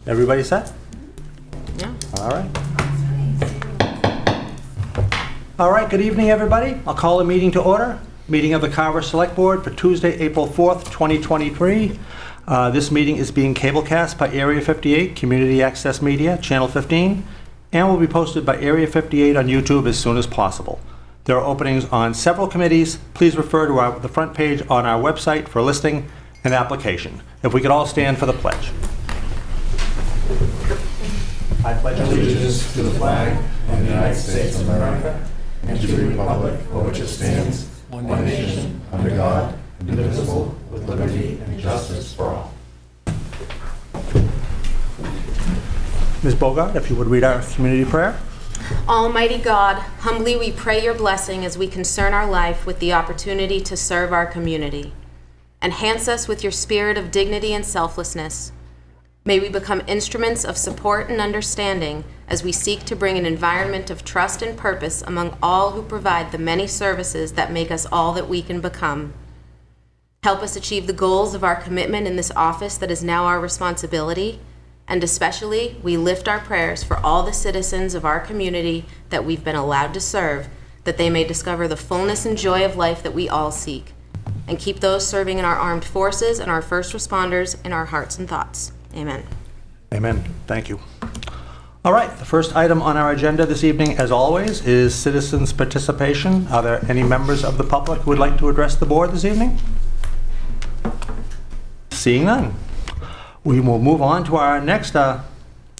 Everybody set? Yeah. All right. All right, good evening, everybody. I'll call the meeting to order. Meeting of the Carver Select Board for Tuesday, April 4th, 2023. This meeting is being cablecast by Area 58 Community Access Media, Channel 15, and will be posted by Area 58 on YouTube as soon as possible. There are openings on several committees. Please refer to the front page on our website for listing and application. If we could all stand for the pledge. I pledge allegiance to the flag of the United States of America and to the republic for which it stands, one nation, under God, indivisible, with liberty and justice for all. Ms. Bogart, if you would read our community prayer. Almighty God, humbly we pray your blessing as we concern our life with the opportunity to serve our community. Enhance us with your spirit of dignity and selflessness. May we become instruments of support and understanding as we seek to bring an environment of trust and purpose among all who provide the many services that make us all that we can become. Help us achieve the goals of our commitment in this office that is now our responsibility, and especially we lift our prayers for all the citizens of our community that we've been allowed to serve, that they may discover the fullness and joy of life that we all seek, and keep those serving in our armed forces and our first responders in our hearts and thoughts. Amen. Amen. Thank you. All right, the first item on our agenda this evening, as always, is citizens' participation. Are there any members of the public who would like to address the board this evening? Seeing none. We will move on to our next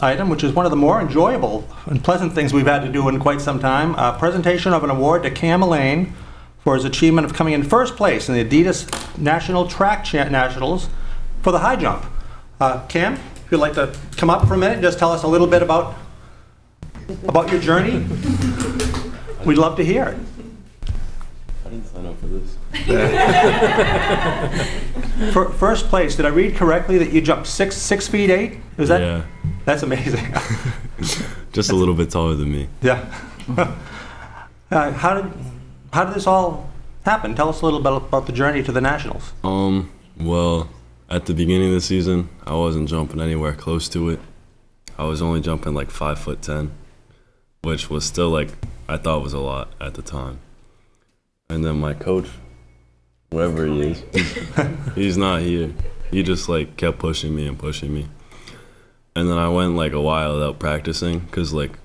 item, which is one of the more enjoyable and pleasant things we've had to do in quite some time. A presentation of an award to Cam Elaine for his achievement of coming in first place in the Adidas National Track Nationals for the high jump. Cam, if you'd like to come up for a minute and just tell us a little bit about your journey, we'd love to hear it. I didn't sign up for this. For first place, did I read correctly that you jumped 6 feet 8? Is that? Yeah. That's amazing. Just a little bit taller than me. Yeah. How did this all happen? Tell us a little bit about the journey to the Nationals. Well, at the beginning of the season, I wasn't jumping anywhere close to it. I was only jumping like 5'10", which was still like, I thought was a lot at the time. And then my coach, whoever he is, he's not here. He just like kept pushing me and pushing me. And then I went like a while without practicing because like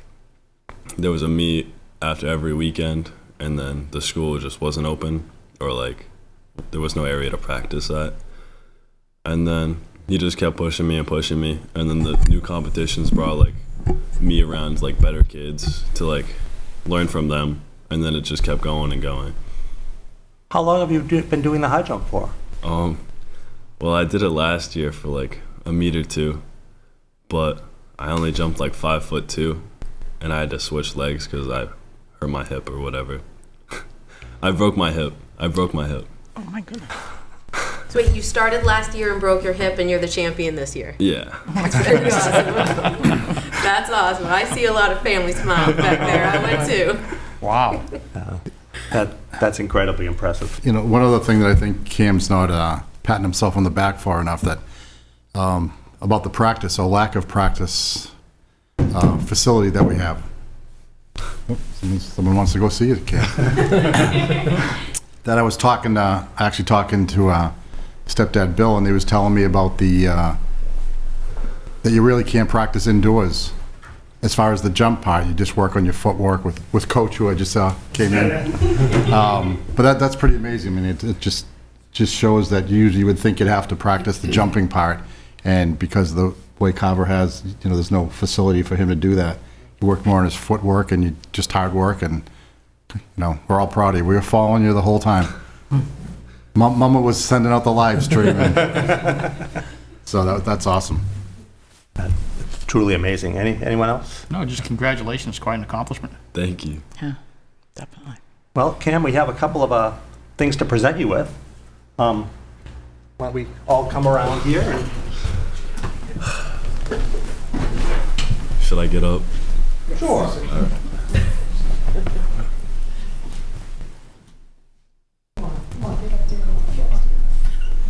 there was a meet after every weekend and then the school just wasn't open or like there was no area to practice at. And then he just kept pushing me and pushing me. And then the new competitions brought like me around like better kids to like learn from them. And then it just kept going and going. How long have you been doing the high jump for? Well, I did it last year for like a meet or two, but I only jumped like 5'2", and I had to switch legs because I hurt my hip or whatever. I broke my hip. Oh my goodness. So wait, you started last year and broke your hip and you're the champion this year? Yeah. That's pretty awesome. That's awesome. I see a lot of family smiles back there. I went too. Wow. That's incredibly impressive. You know, one other thing that I think Cam's not patting himself on the back for enough that about the practice or lack of practice facility that we have. Someone wants to go see it, Cam. That I was talking to stepdad Bill, and he was telling me about that you really can't practice indoors. As far as the jump part, you just work on your footwork with Coach, who I just saw came in. But that's pretty amazing. I mean, it just shows that you usually would think you'd have to practice the jumping part, and because of the way Carver has, you know, there's no facility for him to do that. He worked more on his footwork and just hard work, and you know, we're all proud of you. We were following you the whole time. Mama was sending out the live stream, so that's awesome. It's truly amazing. Anyone else? No, just congratulations. Quite an accomplishment. Thank you. Yeah, definitely. Well, Cam, we have a couple of things to present you with. Why don't we all come around here? Should I get up? Sure.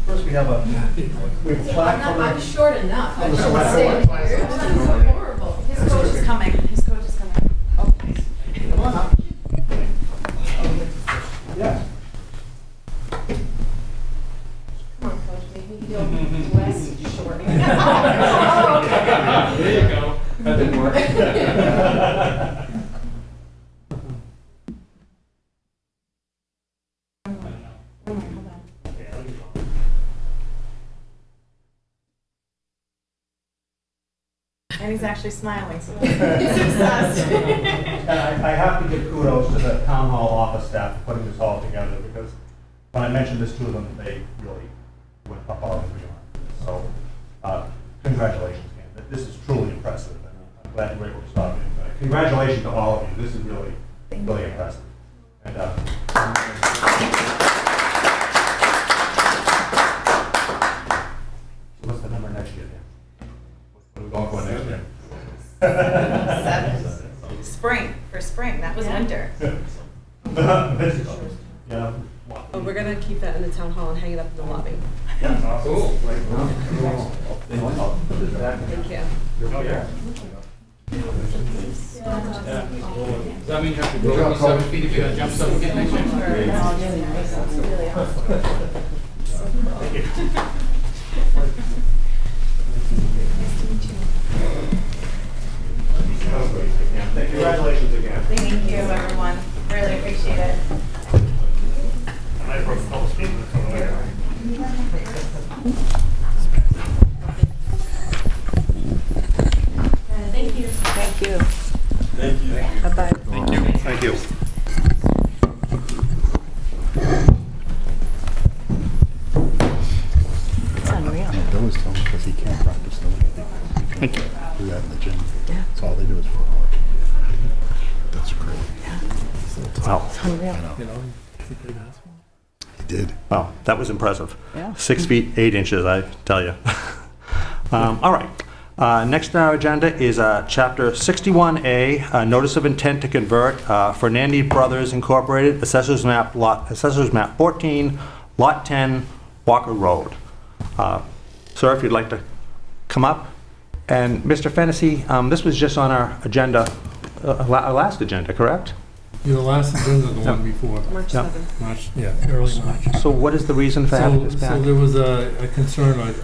First, we have a plaque for I'm short enough. I the can't sweater. stand here. It's horrible. His coach is coming. His coach is coming. Come on up. Yeah. Come on, Coach, make me feel less short. There you go. That didn't work. And he's actually smiling, so he's success. And I have to give kudos to the town hall office staff for putting this all together, because when I mentioned this to them, they really went above and beyond. So, congratulations, Ken. This is truly impressive, and I'm glad you were able to stop it. Congratulations to all of you. This is really, really impressive. And, what's the number next year, Dan? What are we going for next year? 7. Spring, for spring. That was winter. Yeah. Oh, we're gonna keep that in the town hall and hang it up in the lobby. Cool. Thank you. Does that mean you have to go 7 feet if you gotta jump 7 feet next year? Congratulations again. Thank you, everyone. Really appreciate it. I broke a couple speed limits on the way down. Thank you. Thank you. Thank you. Bye-bye. Thank you. It's unreal. Bill was telling me because he can't practice the way do that in the gym. Yeah. That's all they do is 4 hours. That's great. Wow. It's unreal. He did. Wow, that was impressive. Yeah. 6 feet, 8 inches, I tell you. All right. Next on our agenda is Chapter 61A, Notice of Intent to Convert, Fernandi Brothers Incorporated, Assessors Map 14, Lot 10, Walker Road. Sir, if you'd like to come up. And Mr. Fennessy, this was just on our agenda, our last agenda, correct? Your last agenda, the one before, March Yeah. 7th. March, yeah, early March. So what is the reason for having this So back? there was a concern, an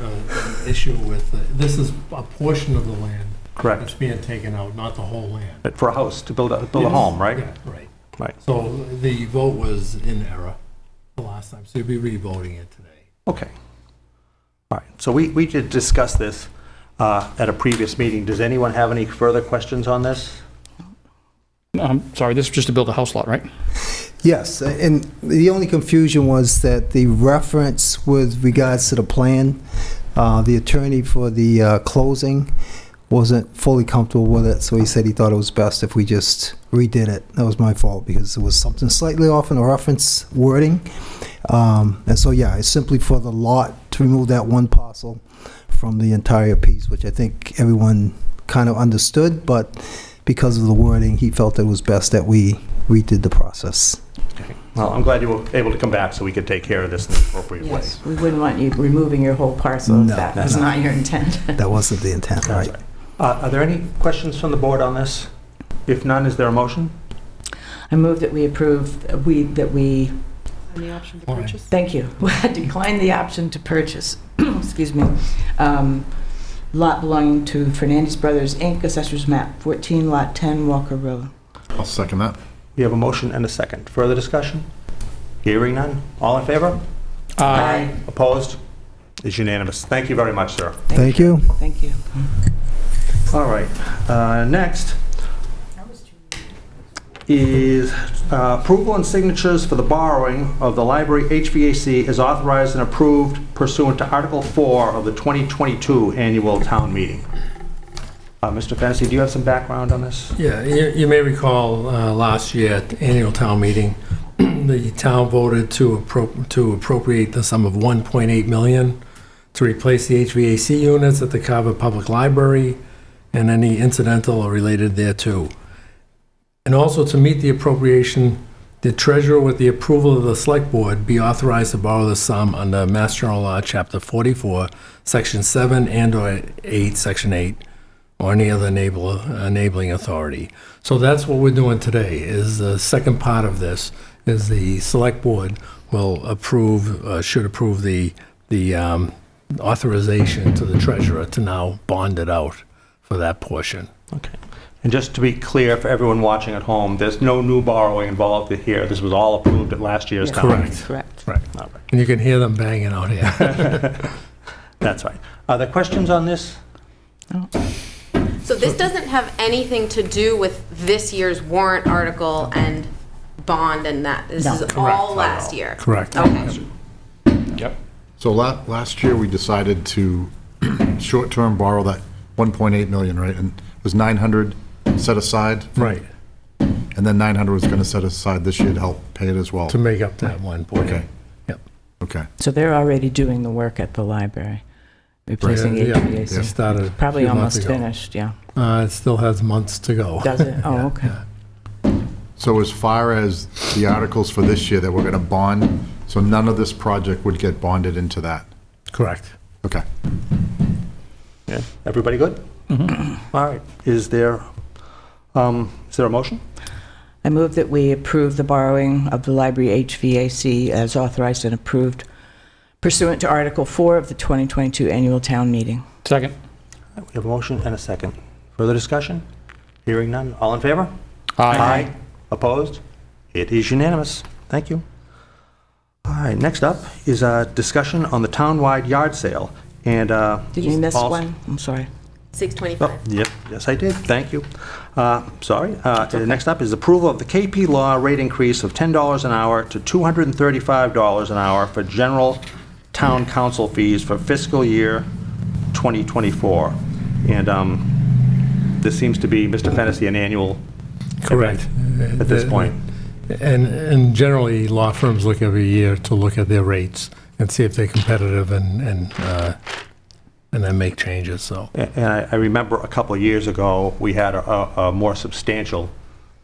issue with, this is a portion of the land that's Correct. being taken out, not the whole land. For a house, to build a Yes. home, right? Yeah, right. Right. So the vote was in error the last time, so you'll be re-voting it today. Okay. All right, so we did discuss this at a previous meeting. Does anyone have any further questions on this? Sorry, this is just to build a house lot, right? Yes, and the only confusion was that the reference with regards to the plan, the attorney for the closing wasn't fully comfortable with it, so he said he thought it was best if we just redid it. That was my fault, because there was something slightly off in the reference wording. And so, yeah, it's simply for the lot to remove that one parcel from the entire piece, which I think everyone kind of understood, but because of the wording, he felt it was best that we redid the process. Okay. Well, I'm glad you were able to come back so we could take care of this in the appropriate way. Yes, we wouldn't want you removing your whole parcel if No, that was not your intent. That wasn't the intent, That's right? right. Are there any questions from the board on this? If none, is there a motion? I move that we approve, that we, And the option to purchase? thank you, decline the option to purchase, excuse me, lot belonging to Fernandez Brothers, Inc., Assessors Map 14, Lot 10, Walker Road. I'll second that. We have a motion and a second. Further discussion? Hearing none. All in favor? Aye. Opposed? Is unanimous. Thank you very much, sir. Thank you. Thank you. All right. Next is approval and signatures for the borrowing of the library HVAC as authorized and approved pursuant to Article 4 of the 2022 annual town meeting. Mr. Fennessy, do you have some background on this? Yeah, you may recall last year at the annual town meeting, the town voted to appropriate the sum of $1.8 million to replace the HVAC units at the Carver Public Library and any incidental or related thereto. And also to meet the appropriation, The treasurer, with the approval of the select board, be authorized to borrow the sum under Mass General Law, Chapter 44, Section 7 and/or 8, Section 8, or any other enabling authority. So that's what we're doing today, is the second part of this, is the select board will approve, should approve the authorization to the treasurer to now bond it out for that portion. Okay. And just to be clear for everyone watching at home, there's no new borrowing involved here. This was all approved at last year's town meeting. Correct. Right. All right. And you can hear them banging out here. That's right. Are there questions on this? So this doesn't have anything to do with this year's warrant article and bond and that? This No. is Correct. all last year? Correct. Okay. Yep. So last year, we decided to short-term borrow that 1.8 million, right? And it was 900 set aside? Right, And then 900 was going to set aside this year to help pay it as well? to make up that 1.8. Okay. Yep. Okay. So they're already doing the work at the library, replacing Yeah, HVAC. it started a Probably few months almost ago. finished, yeah. It still has months to go. Does it? Oh, okay. So as far as the articles for this year that we're going to bond, so none of this project would get bonded into that? Correct. Okay. Yeah. Everybody good? All right. Is there a motion? I move that we approve the borrowing of the library HVAC as authorized and approved pursuant to Article 4 of the 2022 Annual Town Meeting. Second. We have a motion and a second. Further discussion? Hearing none. All in favor? Aye. Opposed? It is unanimous. Thank you. All right, next up is a discussion on the townwide yard sale. And Did you miss also- one? I'm sorry. 625. Oh, yep, yes, I did. Thank you. Sorry. Next up is approval of the KP Law rate increase of $10 an hour to $235 an hour for general town council fees for fiscal year 2024. And this seems to be, Mr. Fennessy, an annual Correct. at this point. And generally, law firms look every year to look at their rates and see if they're competitive and then make changes, so. And I remember a couple of years ago, we had a more substantial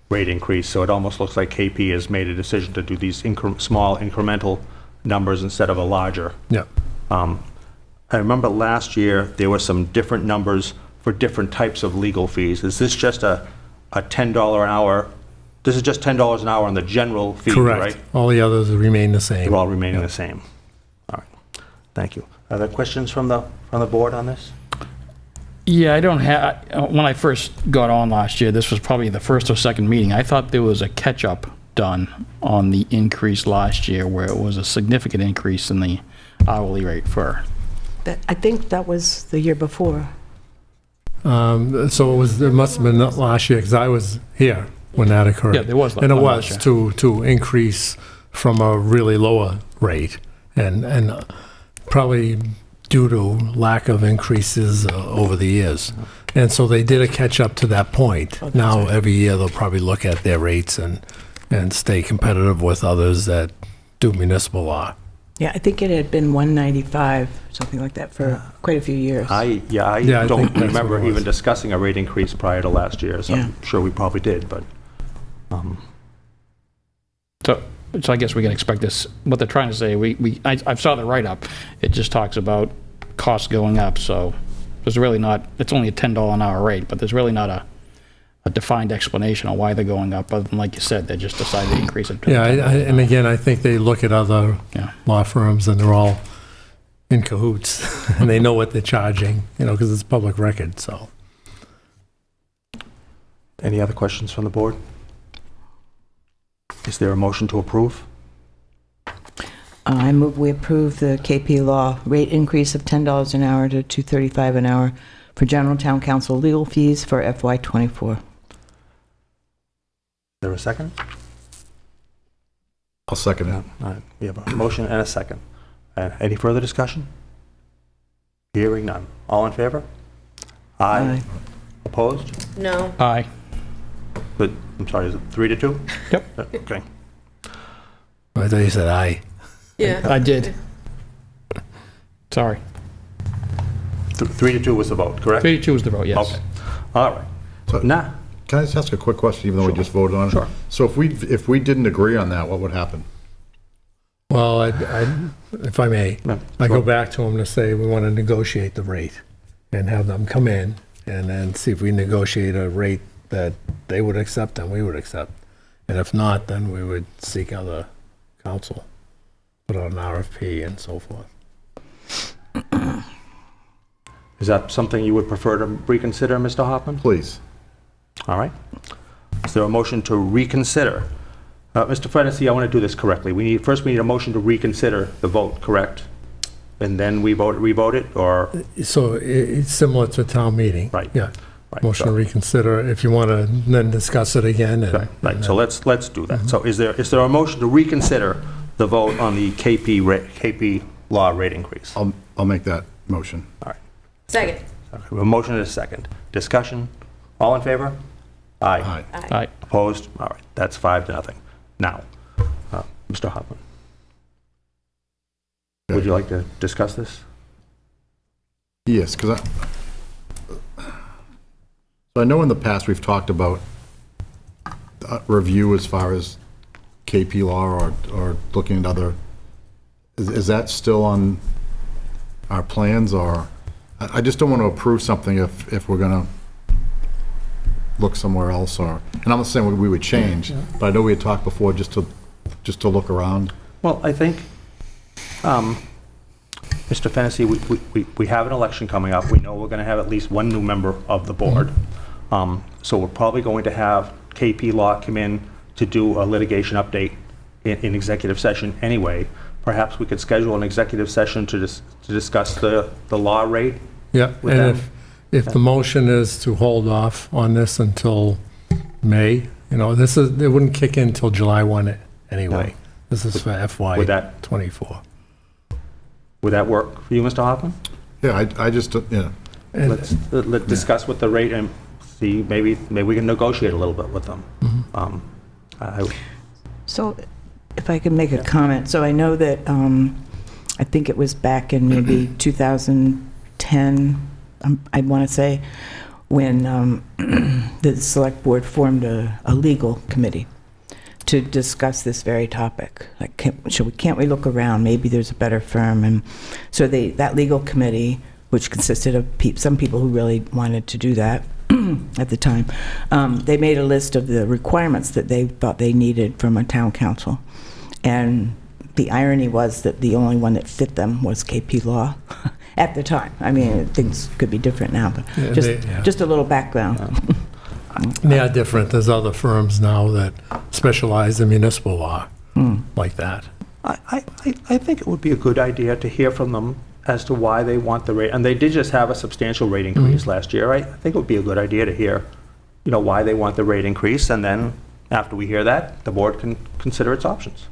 rate increase, so it almost looks like KP has made a decision to do these small incremental numbers instead of a larger. Yeah. I remember last year, there were some different numbers for different types of legal fees. Is this just a $10 an hour? This is just $10 an hour on the general fee, right? Correct. All the others remain the same. They're all remaining the same. All right. Thank you. Are there questions from the board on this? Yeah, I don't have, when I first got on last year, this was probably the first or second meeting, I thought there was a catch-up done on the increase last year where it was a significant increase in the hourly rate for, I think that was the year before. So it must have been not last year, because I was here when that occurred. Yeah, there was And it one was last to increase from a really lower rate, and probably due to lack of increases over the years. And so they did a catch-up to that point. Now, every year, they'll probably look at their rates and stay competitive with others that do municipal law. Yeah, I think it had been 195, something like that, for quite a few years. I Yeah, I don't think that's remember what it was. even discussing a rate increase prior to last year, so Yeah. I'm sure we probably did, but, so I guess we can expect this, what they're trying to say, I saw the write-up, it just talks about costs going up, so there's really not, it's only a $10 an hour rate, but there's really not a defined explanation on why they're going up, other than, like you said, they just decided to increase it. to Yeah, $10. and again, I think they look at other Yeah. law firms, and they're all in cahoots, and they know what they're charging, because it's public record, so. any other questions from the board? Is there a motion to approve? I move we approve the KP Law rate increase of $10 an hour to $235 an hour for general town council legal fees for FY '24. Is there a second? I'll second it. All right, we have a motion and a second. Any further discussion? Hearing none. All in favor? Aye. Opposed? No. Aye. Good. I'm sorry, is it 3-2? Yep. Okay. I thought you said aye. Yeah. I did. Sorry. 3-2 was the vote, correct? 3-2 is the vote, yes. Okay. All right. So- Now, Can I just ask a quick question, even though we just voted on it? Sure. So if we didn't agree on that, what would happen? Well, if I may, No, I sure. go back to them to say we want to negotiate the rate and have them come in and then see if we negotiate a rate that they would accept and we would accept. And if not, then we would seek other counsel, put out an RFP and so forth. Is that something you would prefer to reconsider, Mr. Hoffman? Please. All right. Is there a motion to reconsider? Mr. Fennessy, I want to do this correctly. First we need a motion to reconsider the vote, correct? And then we revote it, or? So it's similar to town meeting. Right. Yeah. Right, Motion to so- reconsider if you want to then discuss it again. And, Right, so let's do that. So is there a motion to reconsider the vote on the KP law rate increase? I'll make that motion. All right. Second. Okay, we have a motion and a second. Discussion? All in favor? Aye. Aye. Aye. Opposed? All right, that's 5-0. Now, Mr. Hoffman, would you like to discuss this? Yes, because I know in the past we've talked about review as far as KP law or looking at other, is that still on our plans, or, I just don't want to approve something if we're going to look somewhere else, or, and I'm not saying we would change, but I know we had talked before just to look around. Well, I think, Mr. Fennessy, we have an election coming up. We know we're going to have at least one new member of the board. So we're probably going to have KP Law come in to do a litigation update in executive session anyway. Perhaps we could schedule an executive session to discuss the law rate. Yeah, with and them. if the motion is to hold off on this until May, it wouldn't kick in until July 1 anyway. This is for FY Would that- 24. Would that work for you, Mr. Hoffman? Yeah, I just, yeah. And- Let's discuss with the rate and see, maybe we can negotiate a little bit with them. So if I could make a comment, so I know that, I think it was back in maybe 2010, I want to say, when the select board formed a legal committee to discuss this very topic. Like, can't we look around? Maybe there's a better firm. And so that legal committee, which consisted of some people who really wanted to do that at the time, they made a list of the requirements that they thought they needed from a town council. And the irony was that the only one that fit them was KP Law at the time. I mean, things could be different now, but Yeah, just a little background. They are different. There's other firms now that specialize in municipal law like that. I think it would be a good idea to hear from them as to why they want the rate, and they did just have a substantial rate increase last year. I think it would be a good idea to hear, why they want the rate increase, and then after we hear that, the board can consider its options.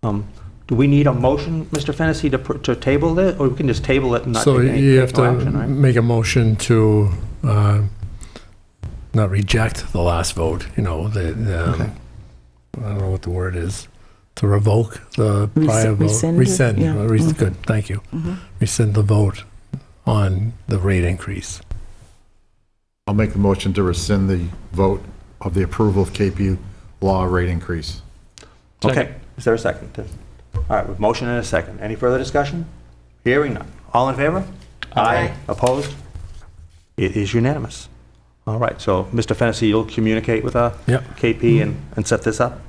Do we need a motion, Mr. Fennessy, to table it, or we can just table it and not So take any you have to action, right? make a motion to not reject the last vote, I don't know what the word is, to revoke the prior vote. Rescind it, Rescind, yeah. good, thank you. Rescind the vote on the rate increase. I'll make the motion to rescind the vote of the approval of KP Law rate increase. Okay, is there a second? All right, with motion and a second. Any further discussion? Hearing none. All in favor? Aye. Opposed? It is unanimous. All right, so Mr. Fennessy, you'll communicate with Yep. KP and set this up?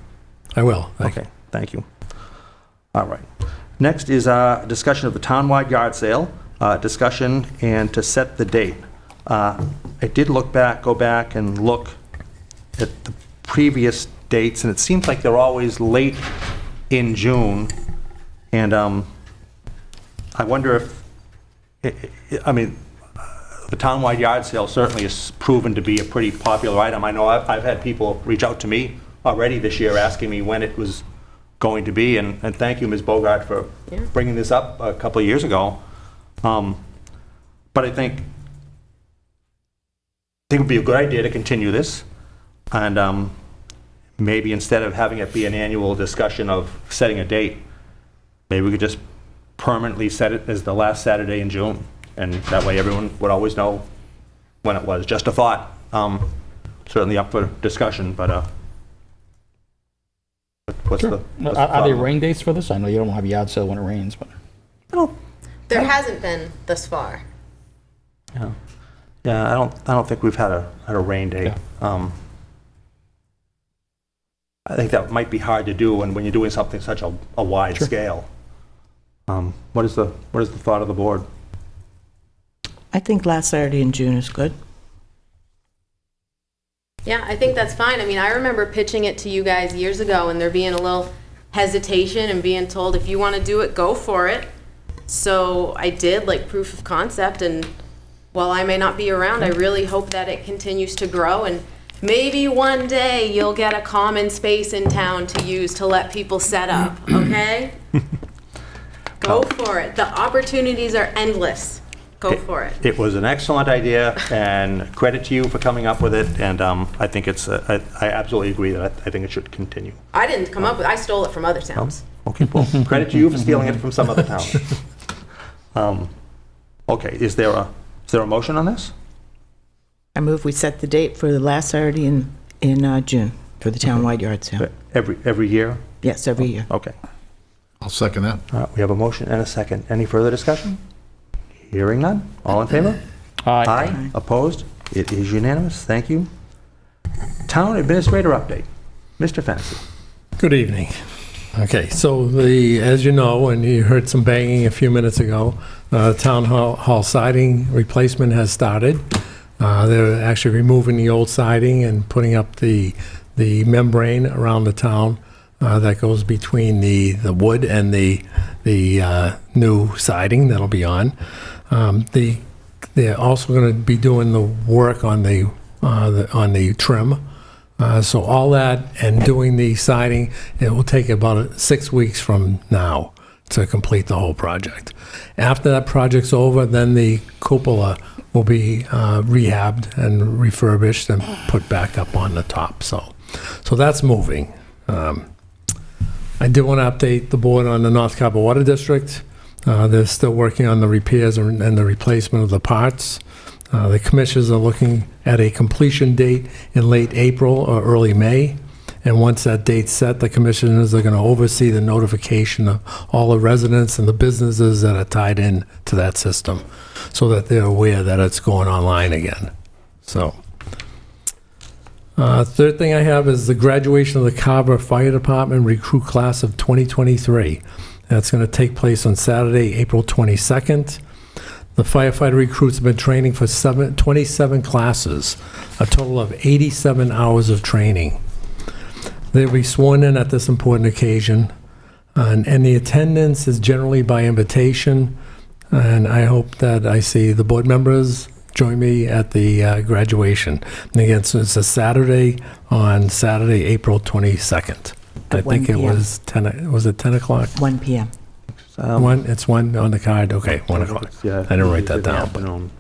I will. Thank you. Okay, thank you. All right. Next is a discussion of the townwide yard sale, discussion and to set the date. I did go back and look at the previous dates, and it seems like they're always late in June. And I wonder if, the townwide yard sale certainly has proven to be a pretty popular item. I know I've had people reach out to me already this year asking me when it was going to be, and thank you, Ms. Bogart, for bringing this up a couple of years ago. But I think it would be a good idea to continue this, and maybe instead of having it be an annual discussion of setting a date, maybe we could just permanently set it as the last Saturday in June, and that way everyone would always know when it was. Just a thought. Certainly up for discussion, but What's Sure. what's Are there thought? rain dates for this? I know you don't have a yard sale when it rains, but. There hasn't been thus far. Yeah, yeah. I don't think we've had a rain day. Yeah. I think that might be hard to do when you're doing something such a wide Sure. scale. What is the thought of the board? I think last Saturday in June is good. Yeah, I think that's fine. I mean, I remember pitching it to you guys years ago and there being a little hesitation and being told, if you want to do it, go for it. So I did, like, proof of concept, and while I may not be around, I really hope that it continues to grow, and maybe one day you'll get a common space in town to use to let people set up, okay? Go for it. The opportunities are endless. Go for it. It was an excellent idea, and credit to you for coming up with it, and I think it's, I absolutely agree that I think it should continue. I didn't come up with, I stole it from other towns. Okay, well, credit to you for stealing it from some other town. Okay, is there a motion on this? I move we set the date for the last Saturday in June for the townwide yard sale. Every year? Yes, every year. Okay. I'll second that. All right, we have a motion and a second. Any further discussion? Hearing none. All in favor? Aye. Opposed? It is unanimous. Thank you. Town Administrator update. Mr. Fennessy. Good evening. Okay, so as you know, and you heard some banging a few minutes ago, town hall siding replacement has started. They're actually removing the old siding and putting up the membrane around the town that goes between the wood and the new siding that'll be on. They're also going to be doing the work on the trim. So all that and doing the siding, it will take about 6 weeks from now to complete the whole project. After that project's over, then the cupola will be rehabbed and refurbished and put back up on the top. So that's moving. I did want to update the board on the North Carver Water District. They're still working on the repairs and the replacement of the parts. The commissioners are looking at a completion date in late April or early May. And once that date's set, the commissioners are going to oversee the notification of all the residents and the businesses that are tied in to that system so that they're aware that it's going online again. So, third thing I have is the graduation of the Carver Fire Department recruit class of 2023. That's going to take place on Saturday, April 22nd. The firefighter recruits have been training for 27 classes, a total of 87 hours of training. They'll be sworn in at this important occasion, and the attendance is generally by invitation, and I hope that I see the board members join me at the graduation. And again, so it's a Saturday, April 22nd. I At 1 think it p.m. was 10, was it 10 o'clock? 1 p.m. It's 1 on the card, okay, 1 o'clock. Yeah, I didn't write that in the down. afternoon.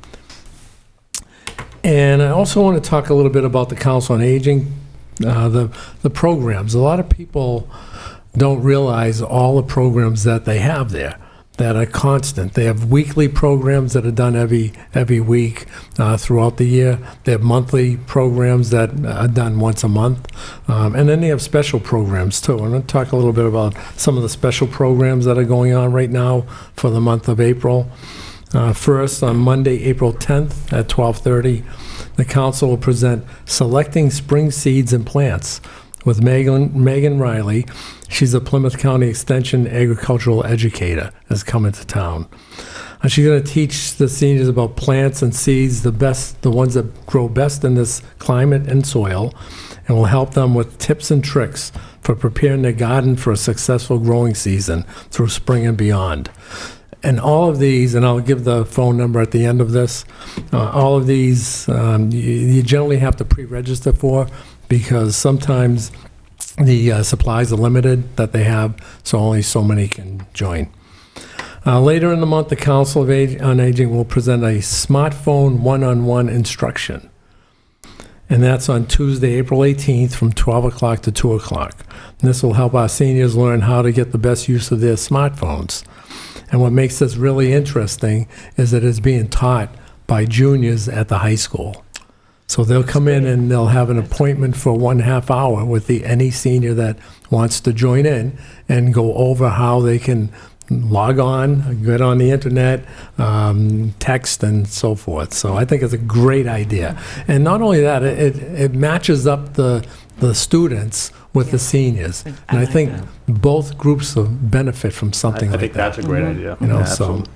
And I also want to talk a little bit about the Council on Aging, the programs. A lot of people don't realize all the programs that they have there that are constant. They have weekly programs that are done every week throughout the year. They have monthly programs that are done once a month. And then they have special programs too. I'm going to talk a little bit about some of the special programs that are going on right now for the month of April. First, on Monday, April 10th at 12:30, the council will present Selecting Spring Seeds and Plants with Megan Riley. She's a Plymouth County Extension agricultural educator, is coming to town. She's going to teach the seniors about plants and seeds, the ones that grow best in this climate and soil, and will help them with tips and tricks for preparing their garden for a successful growing season through spring and beyond. And all of these, and I'll give the phone number at the end of this, all of these you generally have to pre-register for because sometimes the supplies are limited that they have, so only so many can join. Later in the month, the Council on Aging will present a smartphone one-on-one instruction. And that's on Tuesday, April 18th from 12 o'clock to 2 o'clock. And this will help our seniors learn how to get the best use of their smartphones. And what makes this really interesting is that it's being taught by juniors at the high school. So they'll come in and they'll have an appointment for 1/2 hour with any senior that wants to join in and go over how they can log on, get on the internet, text, and so forth. So I think it's a great idea. And not only that, it matches up the students with the seniors. And I think both groups will benefit from something I like think that. that's a great idea. You know, Yeah, so. absolutely.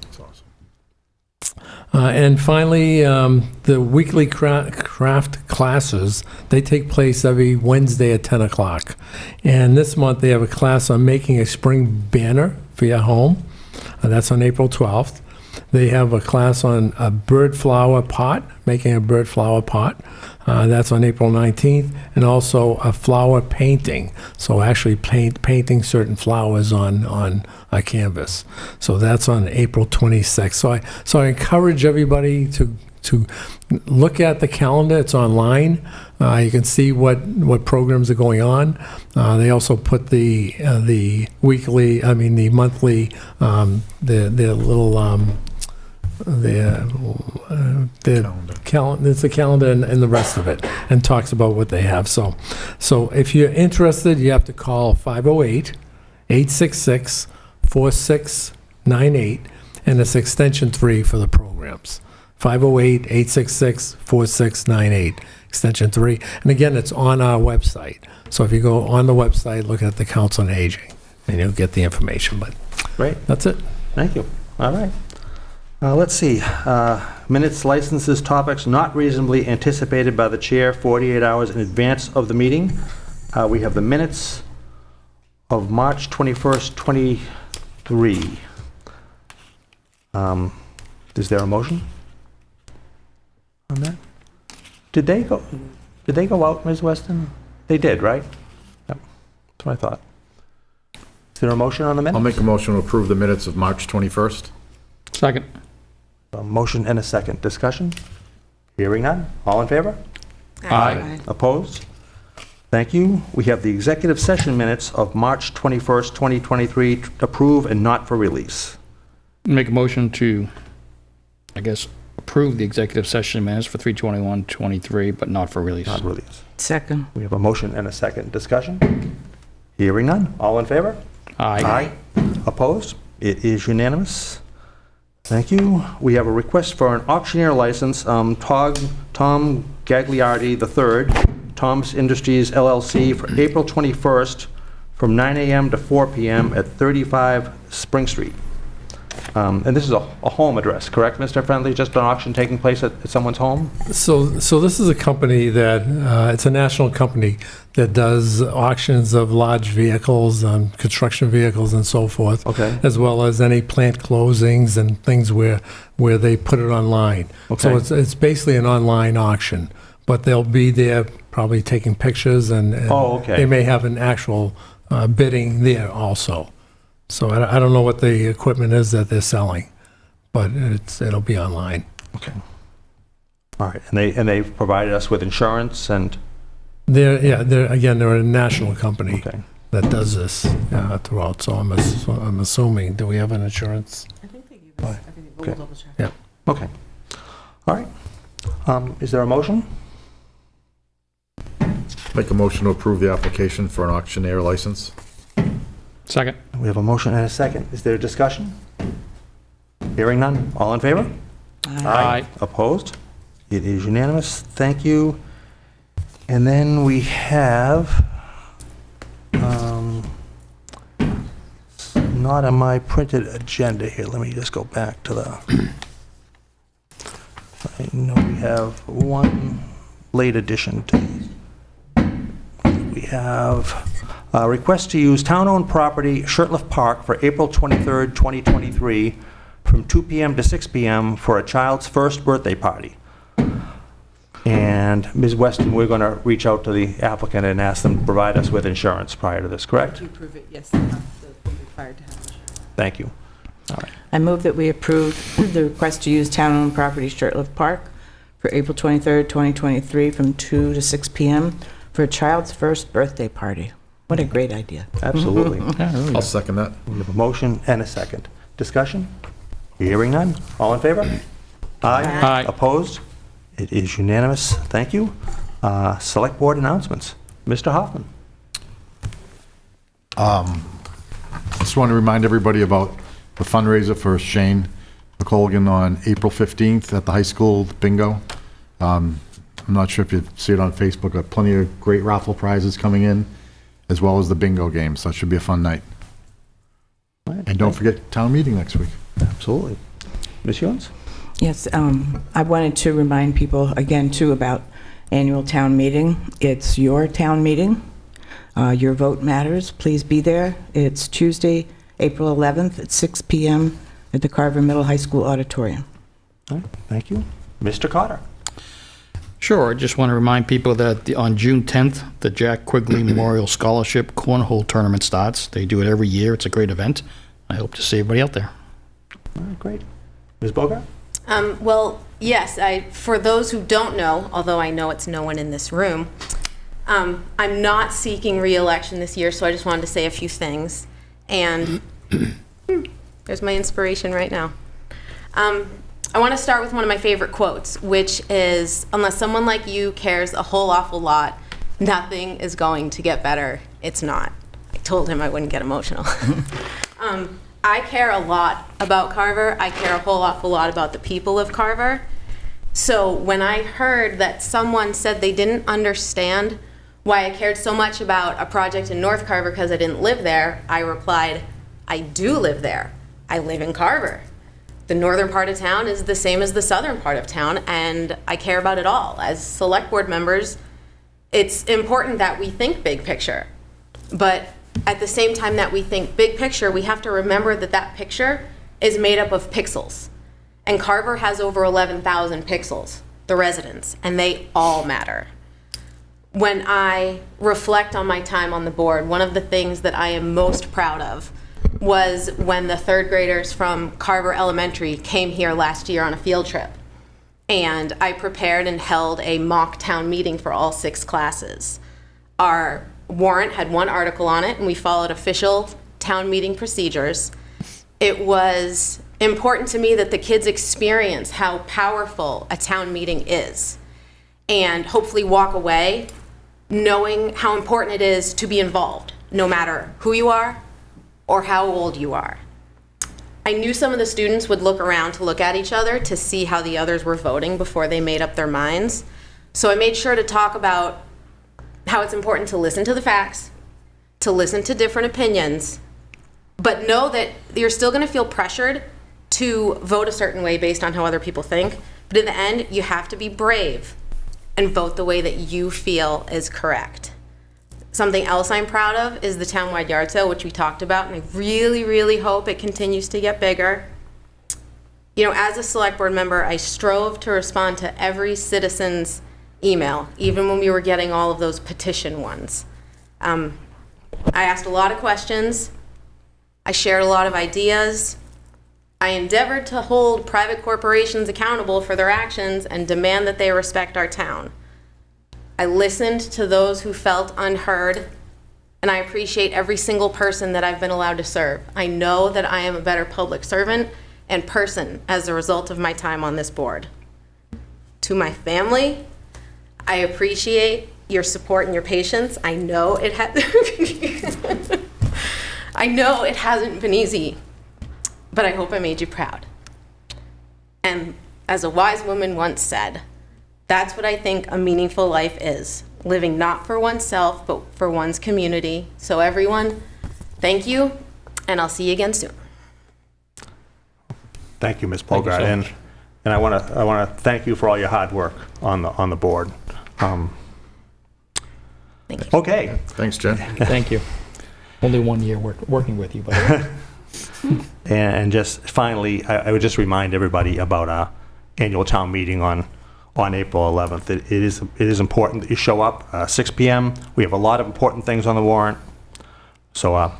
And finally, the weekly craft classes, they take place every Wednesday at 10 o'clock. And this month, they have a class on making a spring banner for your home. That's on April 12th. They have a class on a bird flower pot, making a bird flower pot. That's on April 19th. And also a flower painting. So actually painting certain flowers on a canvas. So that's on April 26th. So I encourage everybody to look at the calendar. It's online. You can see what programs are going on. They also put the monthly, their little it's a calendar and the rest of it, and talks about what they have. So if you're interested, you have to call 508-866-4698, and it's extension 3 for the programs. 508-866-4698, extension 3. And again, it's on our website. So if you go on the website, look at the Council on Aging, and you'll get the information. But Great. that's it. Thank you. All right. Let's see. Minutes, licenses, topics not reasonably anticipated by the chair 48 hours in advance of the meeting. We have the minutes of March 21st, 23. Is there a motion on that? Did they go out, Ms. Weston? They did, right? Yep. That's what I thought. Is there a motion on the minutes? I'll make a motion to approve the minutes of March 21st. Second. A motion and a second. Discussion? Hearing none. All in favor? Aye. Opposed? Thank you. We have the executive session minutes of March 21st, 2023, to approve and not for release. Make a motion to, I guess, approve the executive session minutes for 3/21/23, but not for release. Not release. Second. We have a motion and a second. Discussion? Hearing none. All in favor? Aye. Opposed? It is unanimous. Thank you. We have a request for an auctioneer license, Tom Gagliardi III, Tom's Industries LLC, for April 21st from 9 a.m. to 4 p.m. at 35 Spring Street. And this is a home address, correct, Mr. Friendly? Just an auction taking place at someone's home? So this is a company that, it's a national company that does auctions of large vehicles, construction vehicles and so forth. Okay. As well as any plant closings and things where they put it online. Okay. So it's basically an online auction, but they'll be there probably taking pictures and Oh, okay. they may have an actual bidding there also. So I don't know what the equipment is that they're selling, but it'll be online. Okay. All right. And they've provided us with insurance and... They're a national company Okay. that does this throughout, so I'm assuming, do we have an insurance? I think they gave us everything, but Okay. we'll double check. Yeah. Okay. All right. Is there a motion? Make a motion to approve the application for an auctioneer license. Second. We have a motion and a second. Is there a discussion? Hearing none. All in favor? Aye. Opposed? It is unanimous. Thank you. And then we have, not on my printed agenda here. Let me just go back to the, I know we have one late addition to these. We have a request to use town-owned property, Shirtliff Park, for April 23rd, 2023, from 2 p.m. to 6 p.m. for a child's first birthday party. And Ms. Weston, we're going to reach out to the applicant and ask them to provide us with insurance prior to this, correct? To approve it, yes, they're required to have it. Thank you. All right. I move that we approve the request to use town-owned property Shirtliff Park for April 23rd, 2023, from 2 to 6 p.m. for a child's first birthday party. What a great idea. Absolutely. I'll second that. We have a motion and a second. Discussion? Hearing none. All in favor? Aye. Aye. Opposed? It is unanimous. Thank you. Select Board announcements. Mr. Hoffman. Just want to remind everybody about the fundraiser for Shane McColgan on April 15th at the high school bingo. I'm not sure if you see it on Facebook, but plenty of great raffle prizes coming in, as well as the bingo game, so it should be a fun night. And don't forget town meeting next week. Absolutely. Ms. Ewens? Yes, I wanted to remind people again, too, about annual town meeting. It's your town meeting. Your vote matters. Please be there. It's Tuesday, April 11th at 6 p.m. at the Carver Middle High School Auditorium. All right, thank you. Mr. Carter? Sure, I just want to remind people that on June 10th, the Jack Quigley Memorial Scholarship Cornhole Tournament starts. They do it every year. It's a great event. I hope to see everybody out there. All right, great. Ms. Bogart? Well, yes, for those who don't know, although I know it's no one in this room, I'm not seeking re-election this year, so I just wanted to say a few things. And there's my inspiration right now. I want to start with one of my favorite quotes, which is, unless someone like you cares a whole awful lot, nothing is going to get better. It's not. I told him I wouldn't get emotional. I care a lot about Carver. I care a whole awful lot about the people of Carver. So when I heard that someone said they didn't understand why I cared so much about a project in North Carver because I didn't live there, I replied, I do live there. I live in Carver. The northern part of town is the same as the southern part of town, and I care about it all. As select board members, it's important that we think big picture. But at the same time that we think big picture, we have to remember that that picture is made up of pixels. And Carver has over 11,000 pixels, the residents, and they all matter. When I reflect on my time on the board, one of the things that I am most proud of was when the third graders from Carver Elementary came here last year on a field trip. And I prepared and held a mock town meeting for all 6 classes. Our warrant had 1 article on it, and we followed official town meeting procedures. It was important to me that the kids experience how powerful a town meeting is, and hopefully walk away knowing how important it is to be involved, no matter who you are or how old you are. I knew some of the students would look around to look at each other to see how the others were voting before they made up their minds. So I made sure to talk about how it's important to listen to the facts, to listen to different opinions, but know that you're still going to feel pressured to vote a certain way based on how other people think. But in the end, you have to be brave and vote the way that you feel is correct. Something else I'm proud of is the townwide yard sale, which we talked about, and I really, really hope it continues to get bigger. You know, as a select board member, I strove to respond to every citizen's email, even when we were getting all of those petition ones. I asked a lot of questions. I shared a lot of ideas. I endeavored to hold private corporations accountable for their actions and demand that they respect our town. I listened to those who felt unheard, and I appreciate every single person that I've been allowed to serve. I know that I am a better public servant and person as a result of my time on this board. To my family, I appreciate your support and your patience. I know it hasn't been easy, but I hope I made you proud. And as a wise woman once said, that's what I think a meaningful life is, living not for oneself, but for one's community. So everyone, thank you, and I'll see you again soon. Thank you, Ms. Bogart. And I want to thank you for all your hard work on the board. Thank you. Okay. Thanks, Jen. Thank you. Only 1 year working with you, by the way. And just finally, I would just remind everybody about our annual town meeting on April 11th. It is important that you show up, 6 p.m. We have a lot of important things on the warrant. So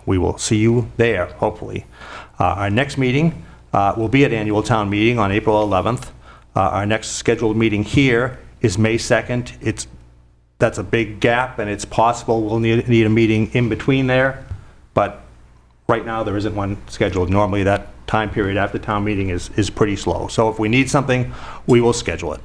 we will see you there, hopefully. Our next meeting will be at annual town meeting on April 11th. Our next scheduled meeting here is May 2nd. That's a big gap, and it's possible we'll need a meeting in between there. But right now, there isn't one scheduled. Normally, that time period after town meeting is pretty slow. So if we need something, we will schedule it.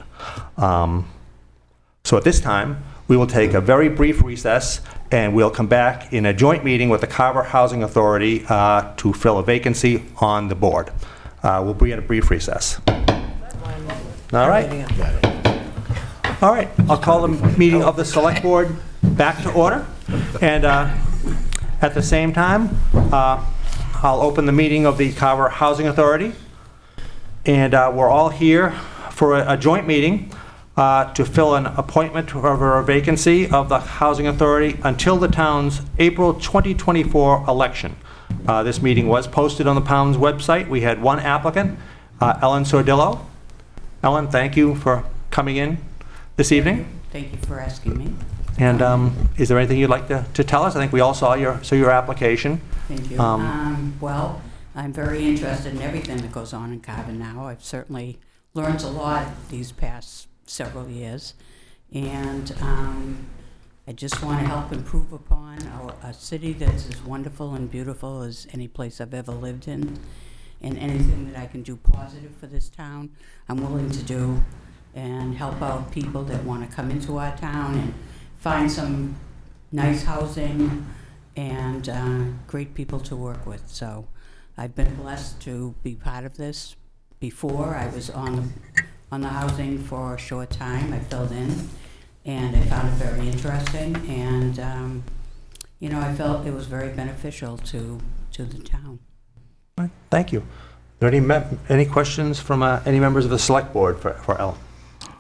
So at this time, we will take a very brief recess, and we'll come back in a joint meeting with the Carver Housing Authority to fill a vacancy on the board. We'll be at a brief recess. All right. All right, I'll call the meeting of the Select Board back to order. And at the same time, I'll open the meeting of the Carver Housing Authority. And we're all here for a joint meeting to fill an appointment or a vacancy of the Housing Authority until the town's April 2024 election. This meeting was posted on the town's website. We had one applicant, Ellen Sordillo. Ellen, thank you for coming in this evening. Thank you for asking me. And is there anything you'd like to tell us? I think we all saw your application. Thank you. Well, I'm very interested in everything that goes on in Carver now. I've certainly learned a lot these past several years. And I just want to help improve upon a city that's as wonderful and beautiful as any place I've ever lived in. And anything that I can do positive for this town, I'm willing to do, and help out people that want to come into our town and find some nice housing and great people to work with. So I've been blessed to be part of this. Before, I was on the housing for a short time. I filled in, and I found it very interesting, and you know, I felt it was very beneficial to the town. All right, thank you. Are there any questions from any members of the Select Board for Ellen?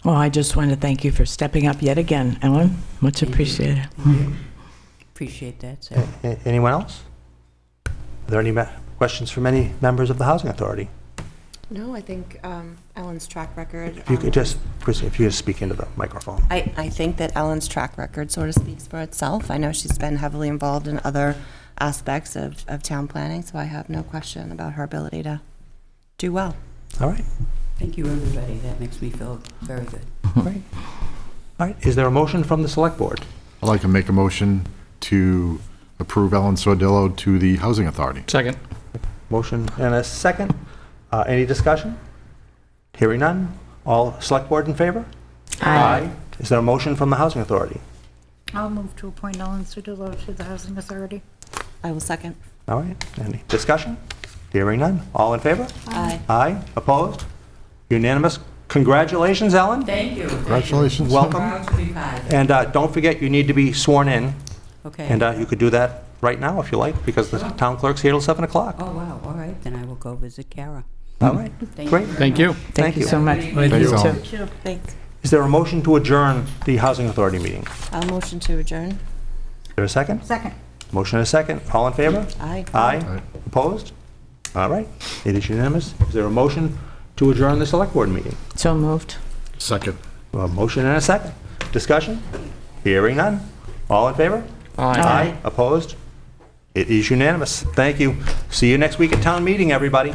Well, I just want to thank you for stepping up yet again, Ellen. Much appreciated. Appreciate that, sir. Anyone else? Are there any questions from any members of the Housing Authority? No, I think Ellen's track record. If you could just speak into the microphone. I think that Ellen's track record sort of speaks for itself. I know she's been heavily involved in other aspects of town planning, so I have no question about her ability to do well. All right. Thank you, everybody. That makes me feel very good. Great. All right. Is there a motion from the Select Board? I'd like to make a motion to approve Ellen Sordillo to the Housing Authority. Second. Motion and a second. Any discussion? Hearing none. All Select Board in favor? Aye. Is there a motion from the Housing Authority? I'll move to appoint Ellen Sordillo to the Housing Authority. I will second. All right. Any discussion? Hearing none. All in favor? Aye. Aye. Opposed? Unanimous. Congratulations, Ellen. Thank you. Congratulations. Welcome. Proud to be part of it. And don't forget, you need to be sworn in. Okay. And you could do that right now if you like, because the town clerk's here till 7 o'clock. Oh, wow. All right. Then I will go visit Kara. All right. Thank Great. you. Thank you. Thank you so much. Thank Thanks, you. Ellen. Thanks. Is there a motion to adjourn the Housing Authority meeting? I'll motion to adjourn. Is there a second? Second. Motion and a second. All in favor? Aye. Aye. Aye. Opposed? All right. It is unanimous. Is there a motion to adjourn the Select Board meeting? So moved. Second. A motion and a second. Discussion? Hearing none. All in favor? Aye. Opposed? It is unanimous. Thank you. See you next week at town meeting, everybody.